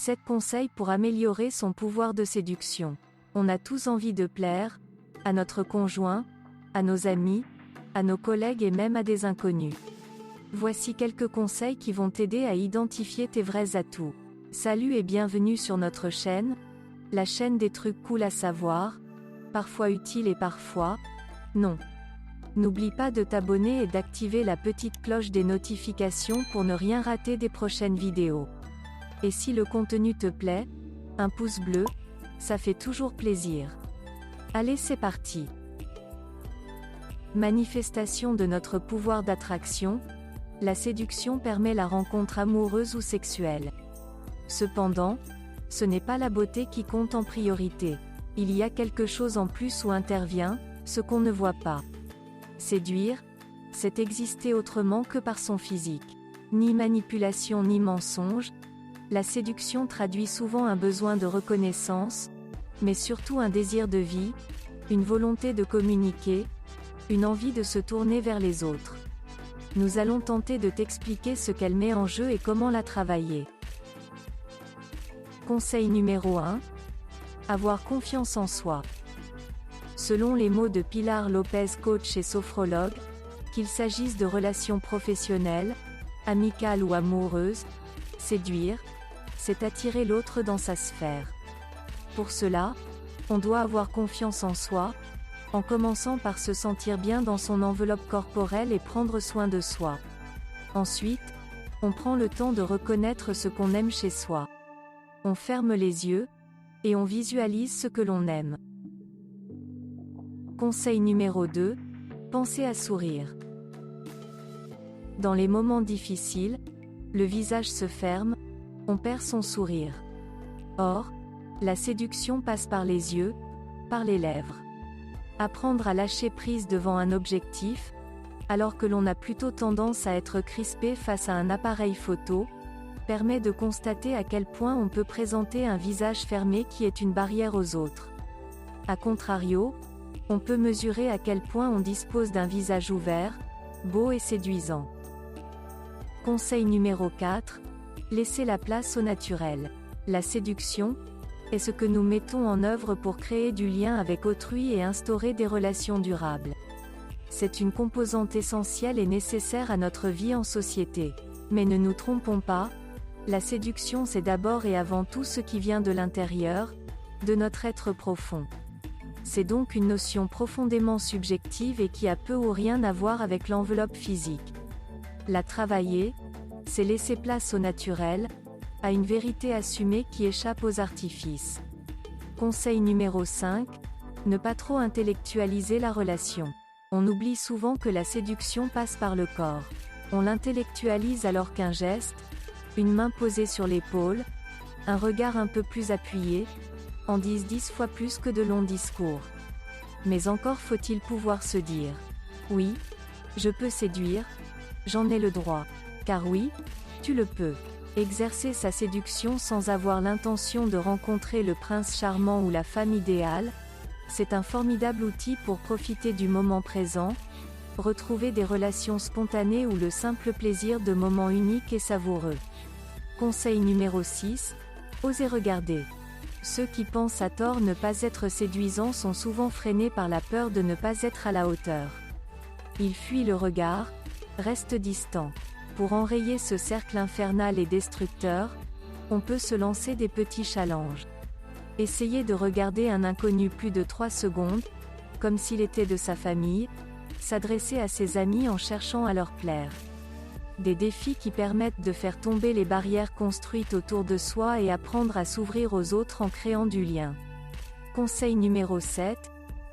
7 conseils pour améliorer son pouvoir de séduction. On a tous envie de plaire, à notre conjoint, à nos amis, à nos collègues et même à des inconnus. Voici quelques conseils qui vont t'aider à identifier tes vrais atouts. Salut et bienvenue sur notre chaîne, la chaîne des trucs cool à savoir, parfois utiles et parfois non. N'oublie pas de t'abonner et d'activer la petite cloche des notifications pour ne rien rater des prochaines vidéos. Et si le contenu te plaît, un pouce bleu, ça fait toujours plaisir. Allez, c'est parti. Manifestation de notre pouvoir d'attraction, la séduction permet la rencontre amoureuse ou sexuelle. Cependant, ce n'est pas la beauté qui compte en priorité. Il y a quelque chose en plus où intervient, ce qu'on ne voit pas. Séduire, c'est exister autrement que par son physique. Ni manipulation ni mensonge, la séduction traduit souvent un besoin de reconnaissance, mais surtout un désir de vie, une volonté de communiquer, une envie de se tourner vers les autres. Nous allons tenter de t'expliquer ce qu'elle met en jeu et comment la travailler. Conseil numéro 1. Avoir confiance en soi. Selon les mots de Pilar Lopez, coach et sophrologue, qu'il s'agisse de relations professionnelles, amicales ou amoureuses, séduire, c'est attirer l'autre dans sa sphère. Pour cela, on doit avoir confiance en soi, en commençant par se sentir bien dans son enveloppe corporelle et prendre soin de soi. Ensuite, on prend le temps de reconnaître ce qu'on aime chez soi. On ferme les yeux, et on visualise ce que l'on aime. Conseil numéro 2, pensez à sourire. Dans les moments difficiles, le visage se ferme, on perd son sourire. Or, la séduction passe par les yeux, par les lèvres. Apprendre à lâcher prise devant un objectif, alors que l'on a plutôt tendance à être crispé face à un appareil photo, permet de constater à quel point on peut présenter un visage fermé qui est une barrière aux autres. A contrario, on peut mesurer à quel point on dispose d'un visage ouvert, beau et séduisant. Conseil numéro 4, laissez la place au naturel. La séduction est ce que nous mettons en œuvre pour créer du lien avec autrui et instaurer des relations durables. C'est une composante essentielle et nécessaire à notre vie en société. Mais ne nous trompons pas, la séduction c'est d'abord et avant tout ce qui vient de l'intérieur, de notre être profond. C'est donc une notion profondément subjective et qui a peu ou rien à voir avec l'enveloppe physique. La travailler, c'est laisser place au naturel, à une vérité assumée qui échappe aux artifices. Conseil numéro 5, ne pas trop intellectualiser la relation. On oublie souvent que la séduction passe par le corps. On l'intellectualise alors qu'un geste, une main posée sur l'épaule, un regard un peu plus appuyé, en disent 10 fois plus que de longs discours. Mais encore faut-il pouvoir se dire « Oui, je peux séduire, j'en ai le droit. » Car oui, tu le peux. Exercer sa séduction sans avoir l'intention de rencontrer le prince charmant ou la femme idéale, c'est un formidable outil pour profiter du moment présent, retrouver des relations spontanées ou le simple plaisir de moments uniques et savoureux. Conseil numéro 6, osez regarder. Ceux qui pensent à tort ne pas être séduisants sont souvent freinés par la peur de ne pas être à la hauteur. Ils fuient le regard, restent distants. Pour enrayer ce cercle infernal et destructeur, on peut se lancer des petits challenges. Essayez de regarder un inconnu plus de 3 secondes, comme s'il était de sa famille, s'adresser à ses amis en cherchant à leur plaire. Des défis qui permettent de faire tomber les barrières construites autour de soi et apprendre à s'ouvrir aux autres en créant du lien. Conseil numéro 7,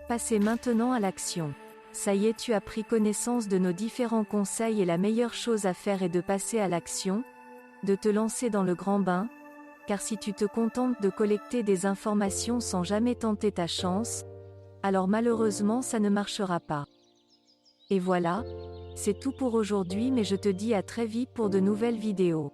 passez maintenant à l'action. Ça y est, tu as pris connaissance de nos différents conseils et la meilleure chose à faire est de passer à l'action, de te lancer dans le grand bain, car si tu te contentes de collecter des informations sans jamais tenter ta chance, alors malheureusement ça ne marchera pas. Et voilà, c'est tout pour aujourd'hui, mais je te dis à très vite pour de nouvelles vidéos.